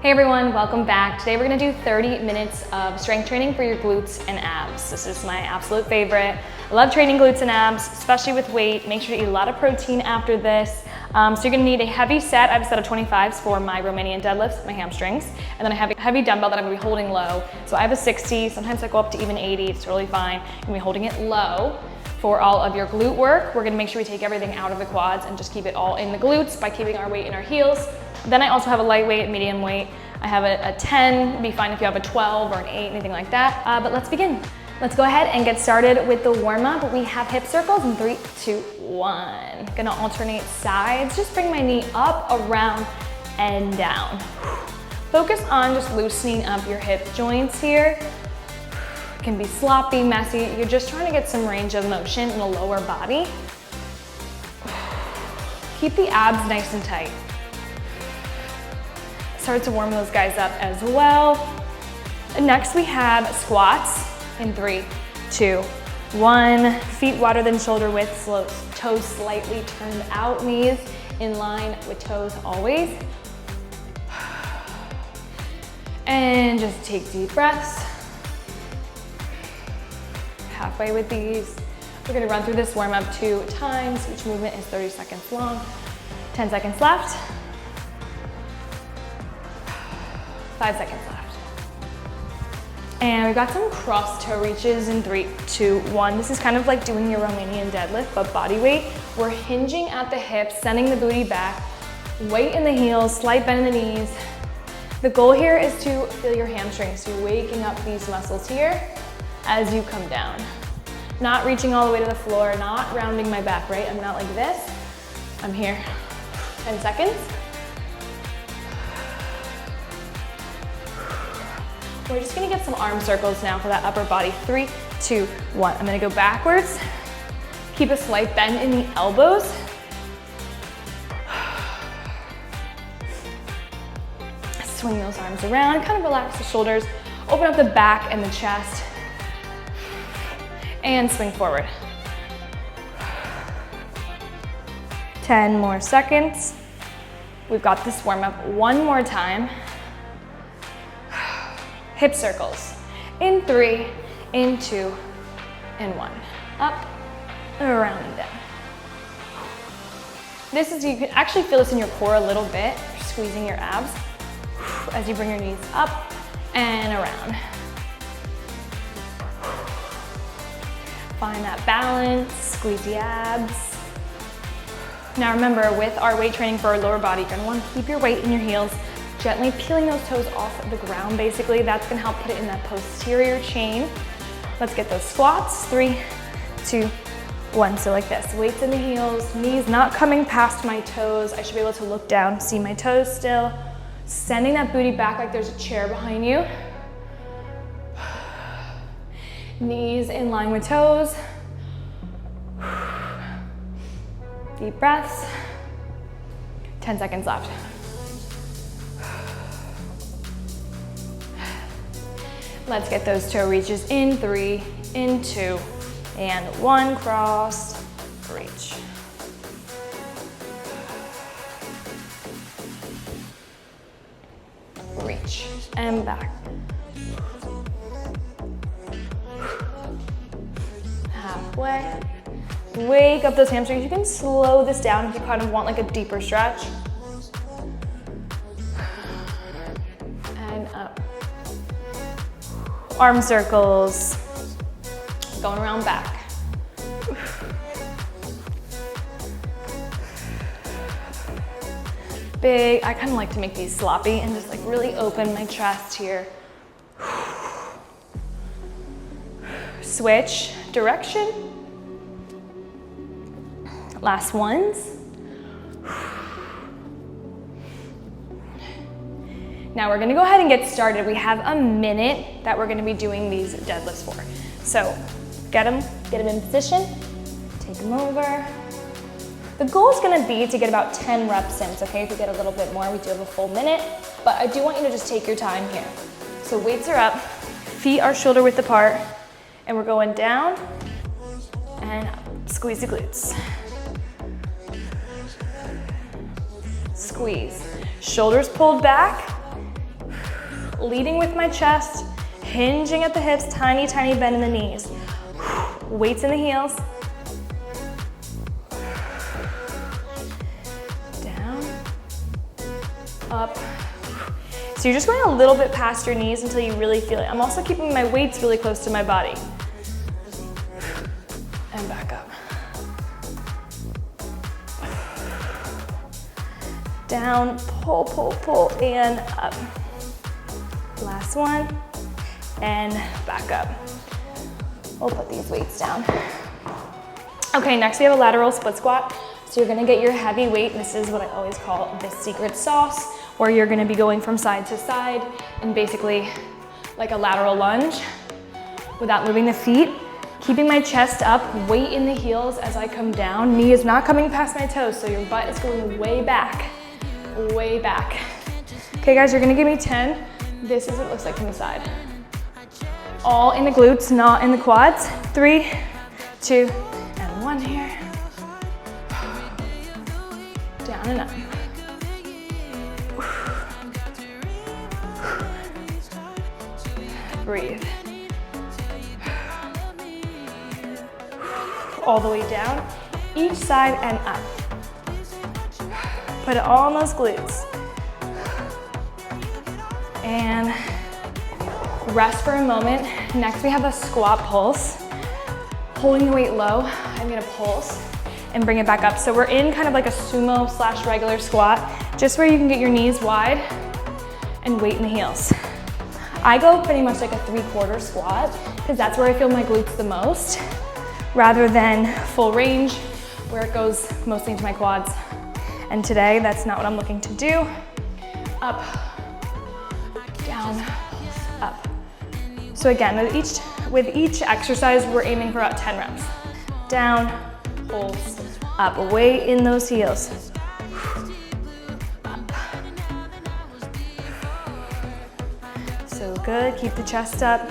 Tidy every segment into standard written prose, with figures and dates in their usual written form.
Hey everyone, welcome back. Today we're gonna do 30 minutes of strength training for your glutes and abs. This is my absolute favorite. I love training glutes and abs, especially with weight. Make sure to eat a lot of protein after this. So you're gonna need a heavy set. I have a set of 25s for my Romanian deadlifts, my hamstrings, and then I have a heavy dumbbell that I'm gonna be holding low. So I have a 60, sometimes I go up to even 80, it's totally fine. I'm gonna be holding it low. For all of your glute work, we're gonna make sure we take everything out of the quads and just keep it all in the glutes by keeping our weight in our heels. Then I also have a lightweight, medium weight. I have a 10, it'd be fine if you have a 12 or an 8, anything like that. But let's begin. Let's go ahead and get started with the warm-up. We have hip circles in 3, 2, 1. Gonna alternate sides. Just bring my knee up, around, and down. Focus on just loosening up your hip joints here. It can be sloppy, messy. You're just trying to get some range of motion in the lower body. Keep the abs nice and tight. Start to warm those guys up as well. And next we have squats in 3, 2, 1. Feet wider than shoulder width, toes slightly turned out, knees in line with toes always. And just take deep breaths. Halfway with these. We're gonna run through this warm up 2 times. Each movement is 30 seconds long. 10 seconds left. 5 seconds left. And we've got some cross toe reaches in 3, 2, 1. This is kind of like doing your Romanian deadlift, but body weight. We're hinging at the hips, sending the booty back, weight in the heels, slight bend in the knees. The goal here is to feel your hamstrings, so you're waking up these muscles here as you come down. Not reaching all the way to the floor, not rounding my back, right? I'm not like this. I'm here. 10 seconds. We're just gonna get some arm circles now for that upper body. 3, 2, 1. I'm gonna go backwards. Keep a slight bend in the elbows. Swing those arms around, kind of relax the shoulders. Open up the back and the chest. And swing forward. 10 more seconds. We've got this warm up one more time. Hip circles in 3, in 2, and 1. Up, around, and down. This is, you can actually feel this in your core a little bit. You're squeezing your abs as you bring your knees up and around. Find that balance, squeeze the abs. Now remember, with our weight training for our lower body, you're gonna wanna keep your weight in your heels, gently peeling those toes off of the ground, basically. That's gonna help put it in that posterior chain. Let's get those squats. 3, 2, 1. So like this, weights in the heels, knees not coming past my toes. I should be able to look down, see my toes still. Sending that booty back like there's a chair behind you. Knees in line with toes. Deep breaths. 10 seconds left. Let's get those toe reaches in 3, in 2, and 1. Cross, reach. Reach, and back. Halfway. Wake up those hamstrings. You can slow this down if you kind of want like a deeper stretch. And up. Arm circles, going around back. Big, I kind of like to make these sloppy and just like really open my chest here. Switch direction. Last ones. Now we're gonna go ahead and get started. We have a minute that we're gonna be doing these deadlifts for. So get them in position, take them over. The goal is gonna be to get about 10 reps in. It's okay if you get a little bit more, we do have a full minute, but I do want you to just take your time here. So weights are up, feet are shoulder width apart, and we're going down and up. Squeeze the glutes. Squeeze. Shoulders pulled back, Leading with my chest, hinging at the hips, tiny, tiny bend in the knees. Weights in the heels. Down, up. So you're just going a little bit past your knees until you really feel it. I'm also keeping my weights really close to my body. And back up. Down, pull, pull, pull, and up. Last one, and back up. We'll put these weights down. Okay, next we have a lateral split squat. So you're gonna get your heavy weight. This is what I always call the secret sauce, where you're gonna be going from side to side and basically like a lateral lunge without moving the feet. Keeping my chest up, weight in the heels as I come down. Knee is not coming past my toes, so your butt is going way back, way back. Okay guys, you're gonna give me 10. This is what it looks like from the side. All in the glutes, not in the quads. 3, 2, and 1 here. Down and up. Breathe. All the way down, each side and up. Put it all on those glutes. And rest for a moment. Next we have a squat pulse. Holding the weight low, I'm gonna pulse and bring it back up. So we're in kind of like a sumo / regular squat, just where you can get your knees wide and weight in the heels. I go pretty much like a 3/4 squat because that's where I feel my glutes the most, rather than full range where it goes mostly into my quads. And today, that's not what I'm looking to do. Up, down, up. So again, with each exercise, we're aiming for about 10 reps. Down, pulse, up, weight in those heels. Up. So good, keep the chest up.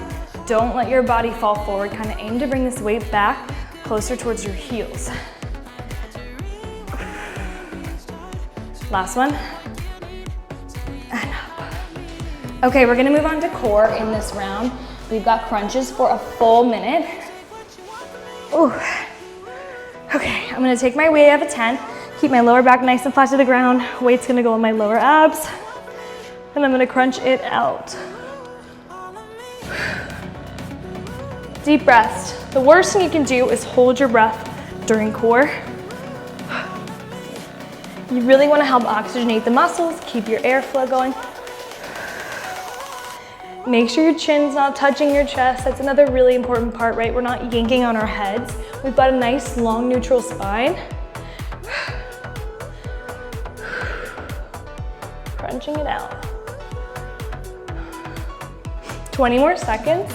Don't let your body fall forward. Kind of aim to bring this weight back closer towards your heels. Last one. And up. Okay, we're gonna move on to core in this round. We've got crunches for a full minute. Ooh. Okay, I'm gonna take my weight out of 10, keep my lower back nice and flat to the ground. Weight's gonna go on my lower abs, and I'm gonna crunch it out. Deep breaths. The worst thing you can do is hold your breath during core. You really want to help oxygenate the muscles, keep your airflow going. Make sure your chin's not touching your chest. That's another really important part, right? We're not yanking on our heads. We've got a nice long neutral spine. Crunching it out. 20 more seconds.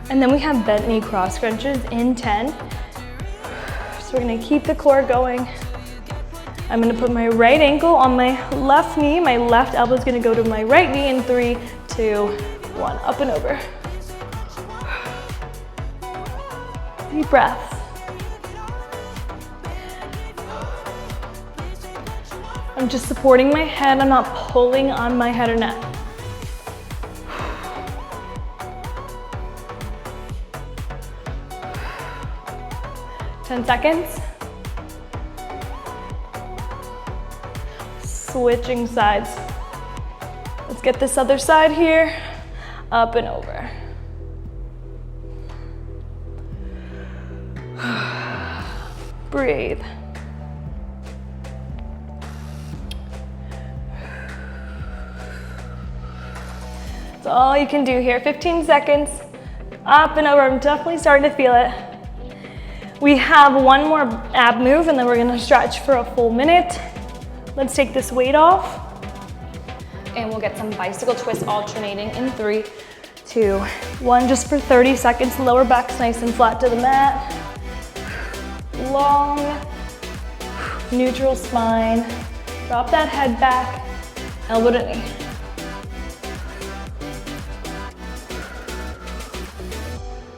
And then we have bent knee cross crunches in 10. So we're gonna keep the core going. I'm gonna put my right ankle on my left knee. My left elbow is gonna go to my right knee in 3, 2, 1. Up and over. Deep breaths. I'm just supporting my head. I'm not pulling on my head or neck. 10 seconds. Switching sides. Let's get this other side here. Up and over. Breathe. That's all you can do here. 15 seconds. Up and over. I'm definitely starting to feel it. We have one more ab move and then we're gonna stretch for a full minute. Let's take this weight off and we'll get some bicycle twists alternating in 3, 2, 1, just for 30 seconds. Lower back's nice and flat to the mat. Long, neutral spine. Drop that head back, elbow to knee.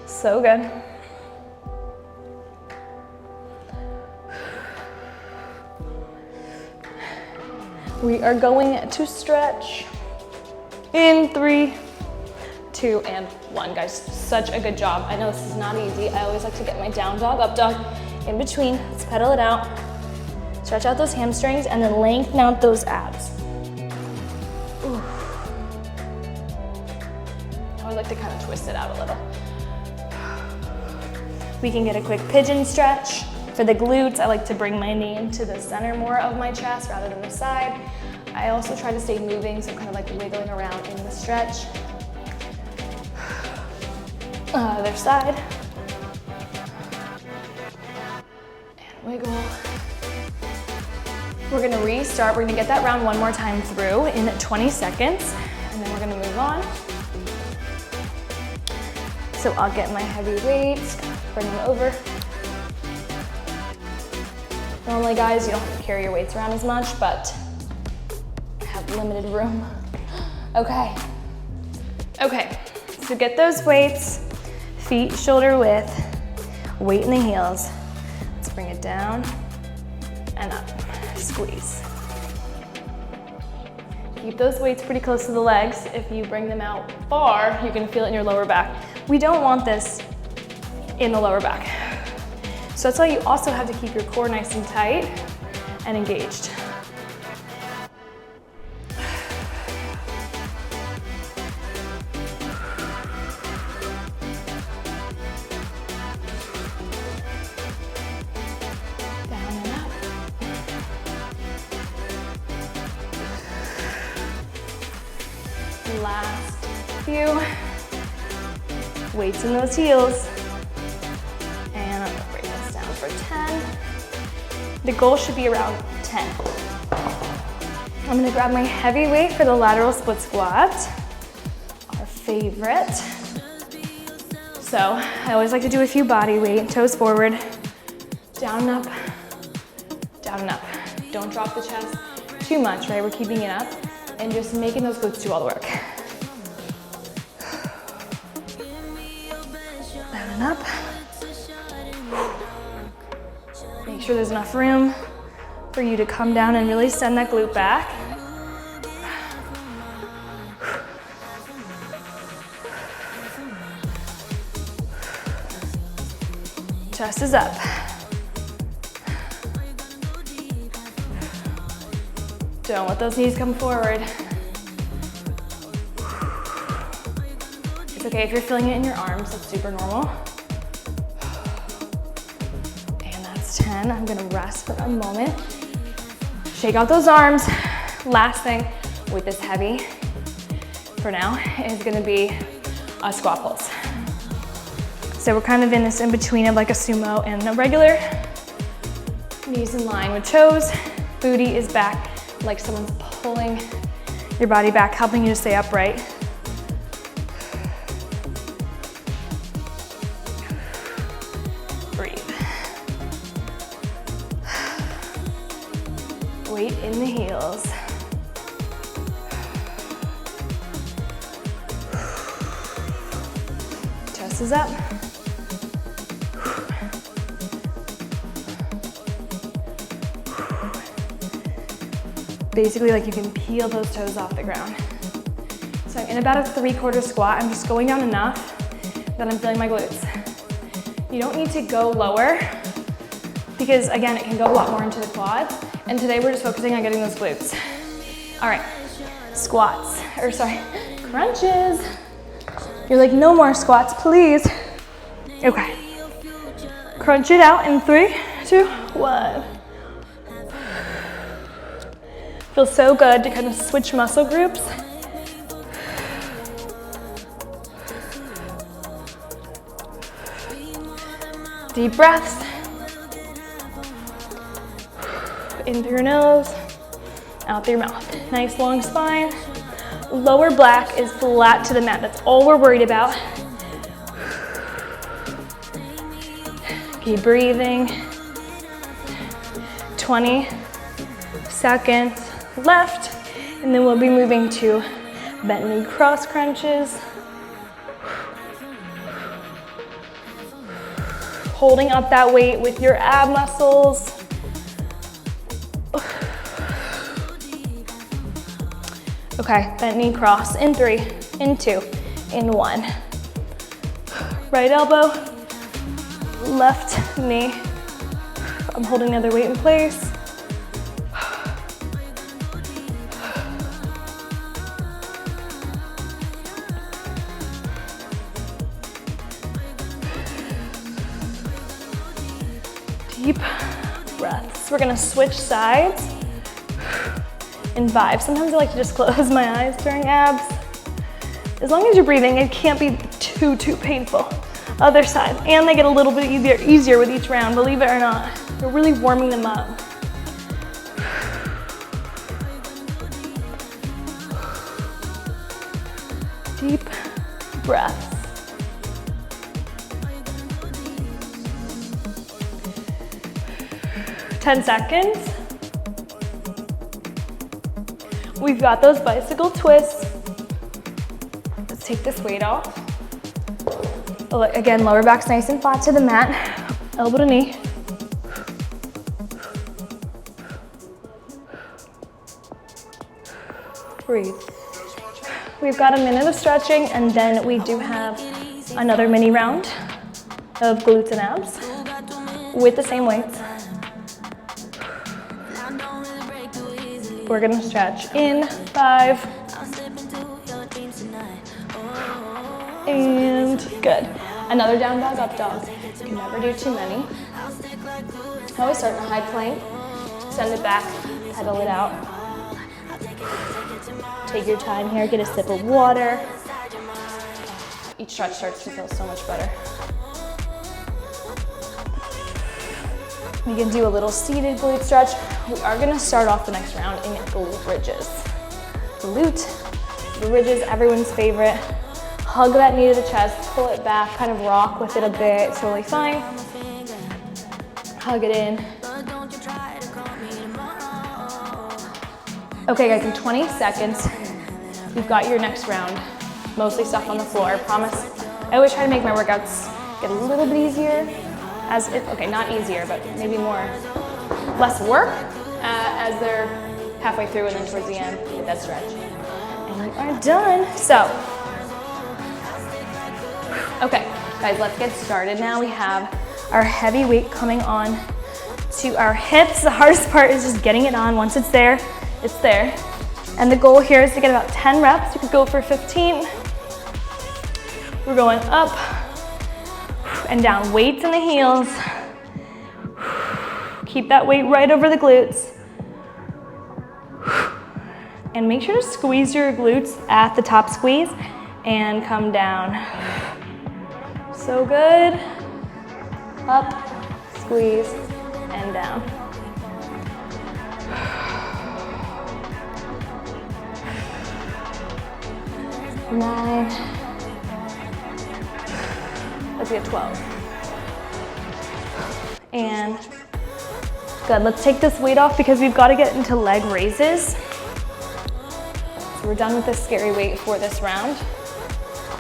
So good. We are going to stretch in 3, 2, and 1. Guys, such a good job. I know this is not easy. I always like to get my down dog, up dog in between. Let's pedal it out. Stretch out those hamstrings and then lengthen out those abs. Ooh. I would like to kind of twist it out a little. We can get a quick pigeon stretch. For the glutes, I like to bring my knee into the center more of my chest rather than the side. I also try to stay moving, so I'm kind of like wiggling around in the stretch. Other side. And wiggle. We're gonna restart. We're gonna get that round one more time through in 20 seconds, and then we're gonna move on. So I'll get my heavy weights, bring them over. Normally, guys, you don't have to carry your weights around as much, but I have limited room. Okay. Okay, so get those weights, feet shoulder width, weight in the heels. Let's bring it down and up, squeeze. Keep those weights pretty close to the legs. If you bring them out far, you can feel it in your lower back. We don't want this in the lower back. So that's why you also have to keep your core nice and tight and engaged. Down and up. Last few. Weights in those heels. And I'm gonna bring this down for 10. The goal should be around 10. I'm gonna grab my heavy weight for the lateral split squat, our favorite. So I always like to do a few body weight, toes forward, down and up, down and up. Don't drop the chest too much, right? We're keeping it up and just making those glutes do all the work. Down and up. Make sure there's enough room for you to come down and really send that glute back. Chest is up. Don't let those knees come forward. It's okay if you're feeling it in your arms, that's super normal. And that's 10. I'm gonna rest for a moment. Shake out those arms. Last thing with this heavy for now is gonna be a squat pulse. So we're kind of in this in between of like a sumo and a regular. Knees in line with toes. Booty is back like someone's pulling your body back, helping you to stay upright. Breathe. Weight in the heels. Chest is up. Basically, like you can peel those toes off the ground. So I'm in about a 3/4 squat. I'm just going down enough that I'm feeling my glutes. You don't need to go lower because again, it can go a lot more into the quads. And today we're just focusing on getting those glutes. All right, squats, or sorry, crunches. You're like, no more squats, please. Okay, crunch it out in 3, 2, 1. Feels so good to kind of switch muscle groups. Deep breaths. In through your nose, out through your mouth. Nice long spine. Lower back is flat to the mat. That's all we're worried about. Keep breathing. 20 seconds left, and then we'll be moving to bent knee cross crunches. Holding up that weight with your ab muscles. Okay, bent knee cross in 3, in 2, in 1. Right elbow, left knee. I'm holding the other weight in place. Deep breaths. We're gonna switch sides in 5. Sometimes I like to just close my eyes during abs. As long as you're breathing, it can't be too painful. Other side, and they get a little bit easier with each round, believe it or not. You're really warming them up. Deep breaths. Ten seconds. We've got those bicycle twists. Let's take this weight off. Again, lower back's nice and flat to the mat. Elbow to knee. Breathe. We've got a minute of stretching, and then we do have another mini round of glutes and abs with the same weights. We're gonna stretch in 5. And good. Another down dog, up dog. You can never do too many. I always start in a high plank, send it back, pedal it out. Take your time here, get a sip of water. Each stretch starts to feel so much better. You can do a little seated glute stretch. We are gonna start off the next round in glute bridges. Glute bridges, everyone's favorite. Hug that knee to the chest, pull it back, kind of rock with it a bit, it's totally fine. Hug it in. Okay guys, in 20 seconds, you've got your next round. Mostly stuff on the floor, I promise. I always try to make my workouts get a little bit easier, okay, not easier, but maybe less work as they're halfway through and then towards the end, get that stretch. And you are done. So, okay, guys, let's get started now. We have our heavy weight coming on to our hips. The hardest part is just getting it on. Once it's there, it's there. And the goal here is to get about 10 reps. You could go for 15. We're going up and down, weights in the heels. Keep that weight right over the glutes. And make sure to squeeze your glutes at the top squeeze and come down. So good. Up, squeeze, and down. Nine. Let's get 12. And good, let's take this weight off because we've got to get into leg raises. So we're done with this scary weight for this round.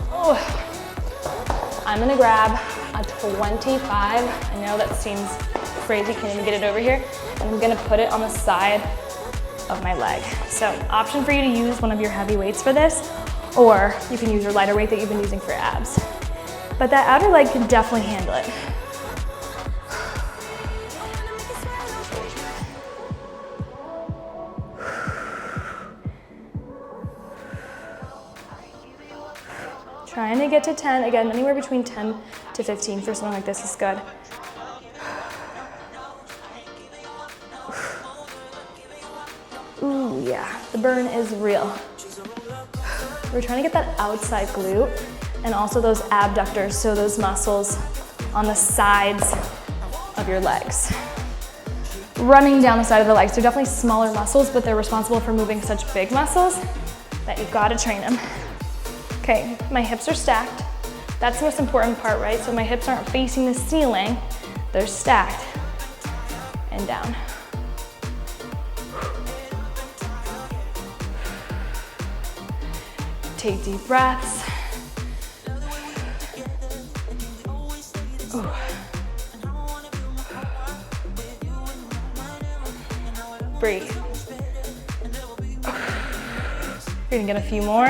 Oh. I'm gonna grab a 25. I know that seems crazy, can't even get it over here. And I'm gonna put it on the side of my leg. So option for you to use one of your heavy weights for this, or you can use your lighter weight that you've been using for abs. But that outer leg can definitely handle it. Trying to get to 10, again, anywhere between 10 to 15 for something like this is good. Ooh, yeah, the burn is real. We're trying to get that outside glute and also those abductors, so those muscles on the sides of your legs. Running down the side of the legs, they're definitely smaller muscles, but they're responsible for moving such big muscles that you've got to train them. Okay, my hips are stacked. That's the most important part, right? So my hips aren't facing the ceiling, they're stacked. And down. Take deep breaths. Ooh. Breathe. You're gonna get a few more.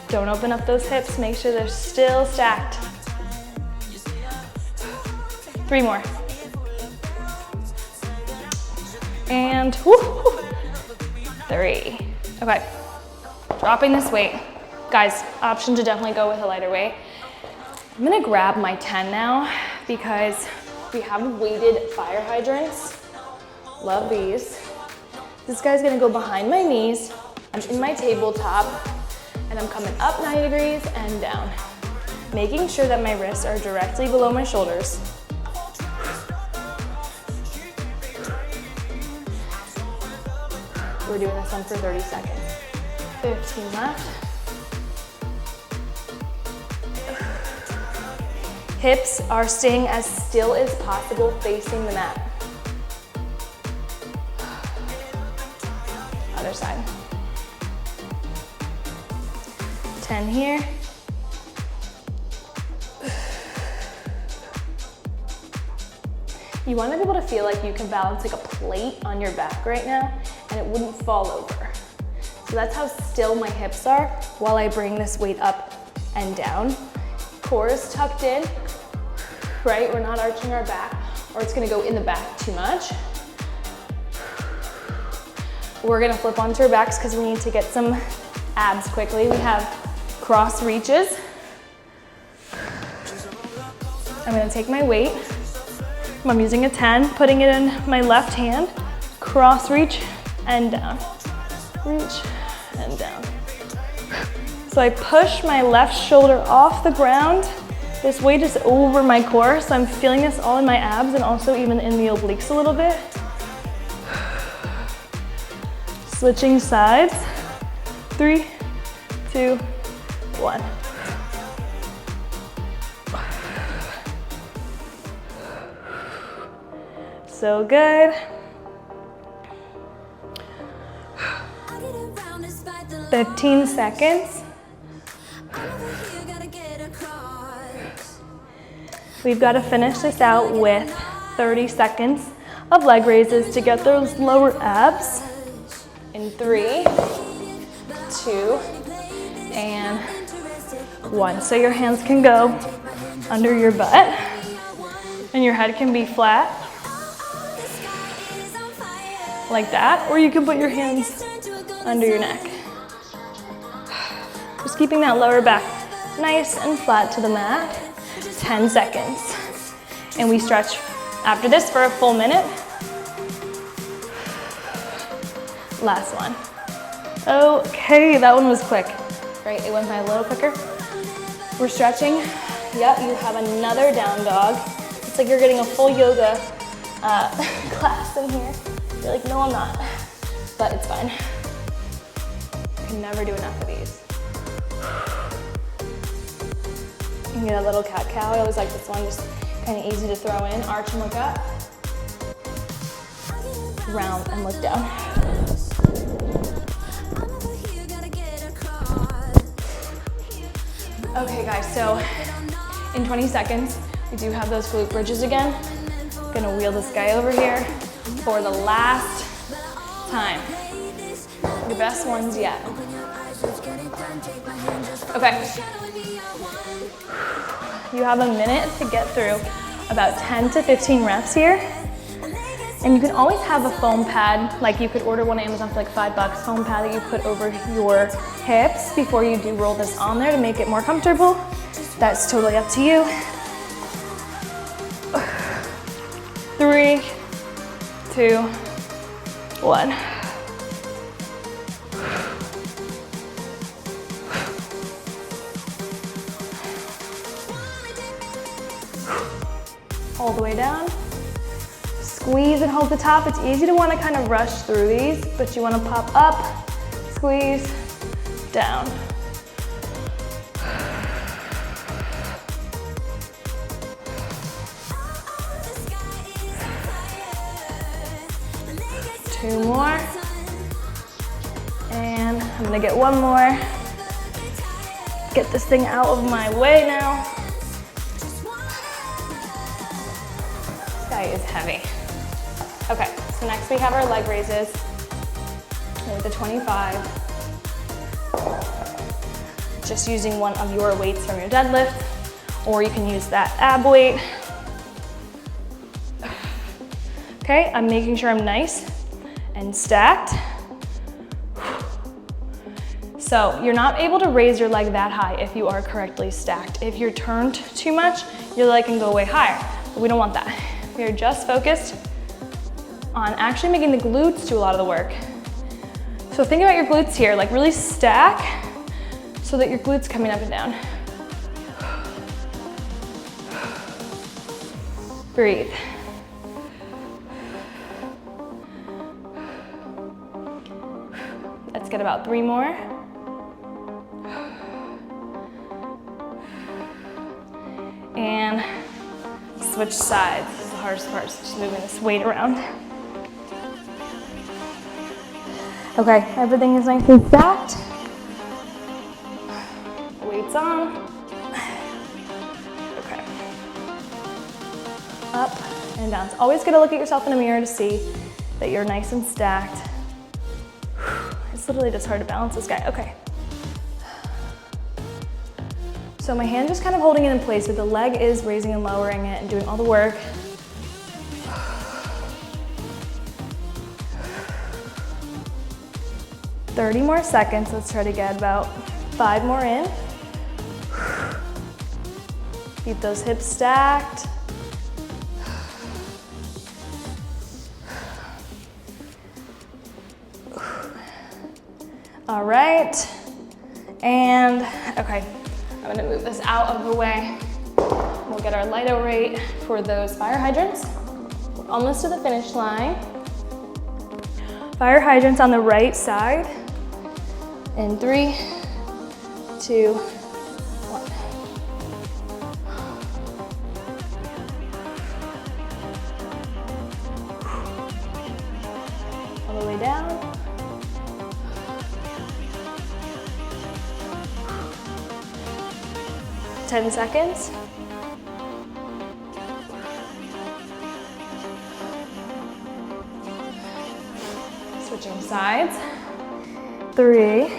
Don't open up those hips, make sure they're still stacked. 3 more. And woo, 3. Okay, dropping this weight. Guys, option to definitely go with a lighter weight. I'm gonna grab my 10 now because we have weighted fire hydrants. Love these. This guy's gonna go behind my knees. I'm in my tabletop and I'm coming up 90 degrees and down, making sure that my wrists are directly below my shoulders. We're doing this one for 30 seconds. 15 left. Hips are staying as still as possible facing the mat. Other side. 10 here. You want to be able to feel like you can balance like a plate on your back right now and it wouldn't fall over. So that's how still my hips are while I bring this weight up and down. Core is tucked in, right? We're not arching our back or it's gonna go in the back too much. We're gonna flip onto our backs because we need to get some abs quickly. We have cross reaches. I'm gonna take my weight. I'm using a 10, putting it in my left hand, cross reach and down, reach and down. So I push my left shoulder off the ground. This weight is over my core, so I'm feeling this all in my abs and also even in the obliques a little bit. Switching sides. 3, 2, 1. So good. 15 seconds. We've got to finish this out with 30 seconds of leg raises to get those lower abs. In 3, 2, and 1. So your hands can go under your butt and your head can be flat like that, or you can put your hands under your neck. Just keeping that lower back nice and flat to the mat. 10 seconds. And we stretch after this for a full minute. Last one. Okay, that one was quick, right? It went by a little quicker. We're stretching. Yep, you have another down dog. It's like you're getting a full yoga class in here. You're like, no, I'm not, but it's fine. I can never do enough of these. You can get a little cat-cow. I always like this one, just kind of easy to throw in. Arch and look up. Round and look down. Okay guys, so in 20 seconds, we do have those glute bridges again. I'm gonna wheel this guy over here for the last time. The best ones yet. Okay. You have a minute to get through about 10 to 15 reps here. And you can always have a foam pad, like you could order one on Amazon for like $5, foam pad that you put over your hips before you do roll this on there to make it more comfortable. That's totally up to you. 3, 2, 1. All the way down. Squeeze and hold the top. It's easy to want to kind of rush through these, but you want to pop up, squeeze, down. Two more. And I'm gonna get one more. Get this thing out of my way now. This guy is heavy. Okay, So next we have our leg raises with the 25. Just using one of your weights from your deadlift, or you can use that ab weight. Okay, I'm making sure I'm nice and stacked. So you're not able to raise your leg that high if you are correctly stacked. If you're turned too much, your leg can go way higher. But we don't want that. We are just focused on actually making the glutes do a lot of the work. So think about your glutes here, like really stack so that your glutes coming up and down. Breathe. Let's get about 3 more. And switch sides. This is the hardest part, so just moving this weight around. Okay, everything is nice and stacked. Weights on. Okay. Up and down. It's always good to look at yourself in a mirror to see that you're nice and stacked. It's literally just hard to balance this guy. Okay. So my hand just kind of holding it in place, but the leg is raising and lowering it and doing all the work. "30 more seconds. Let's try to get about 5 more in. Keep those hips stacked. All right, and okay, I'm gonna move this out of the way. We'll get our lighter rate for those fire hydrants. We're almost to the finish line. Fire hydrants on the right side. In 3, 2, 1. All the way down. Ten seconds. Switching sides. 3,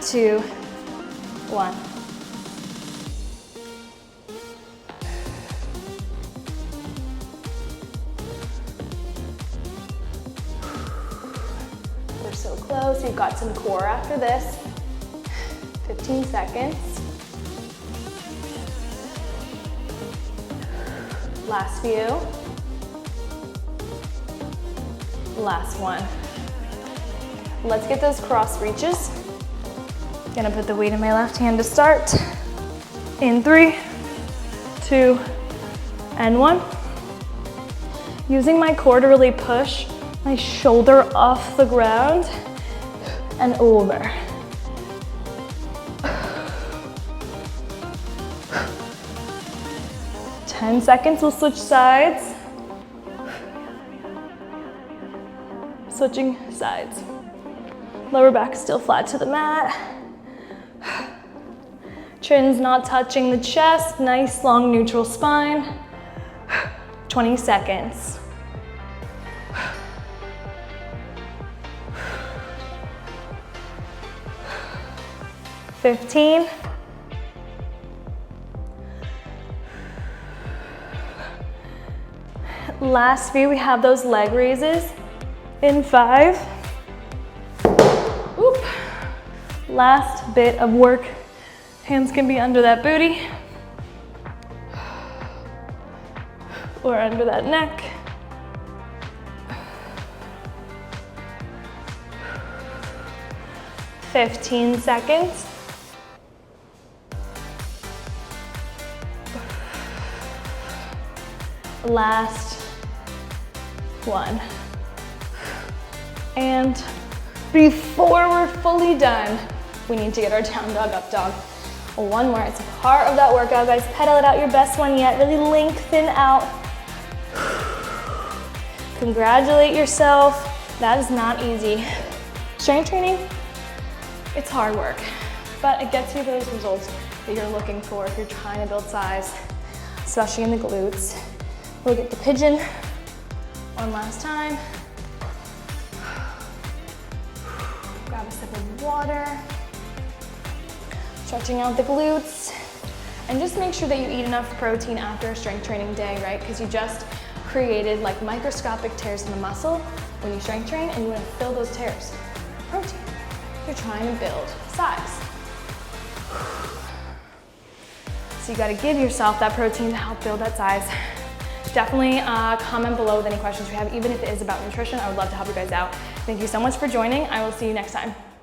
2, 1. We're so close. You've got some core after this. 15 seconds. Last few. Last one. Let's get those cross reaches. Gonna put the weight in my left hand to start. In 3, 2, and 1. Using my core to really push my shoulder off the ground and over. 10 seconds, we'll switch sides. Switching sides. Lower back still flat to the mat. Chin's not touching the chest. Nice long neutral spine. 20 seconds. 15. Last few, we have those leg raises in 5. Oop. Last bit of work. Hands can be under that booty or under that neck. "15 seconds. Last one. And before we're fully done, we need to get our down dog, up dog. One more, it's part of that workout, guys. Pedal it out, your best one yet. Really lengthen out. Congratulate yourself. That is not easy. Strength training, it's hard work, but it gets you those results that you're looking for if you're trying to build size, especially in the glutes. We'll get the pigeon One last time. Grab a sip of water. Stretching out the glutes. And just make sure that you eat enough protein after a strength training day, right? Because you just created like microscopic tears in the muscle when you strength train, and you want to fill those tears with protein. You're trying to build size. So you got to give yourself that protein to help build that size. Definitely comment below with any questions you have, even if it is about nutrition. I would love to help you guys out. Thank you so much for joining. I will see you next time.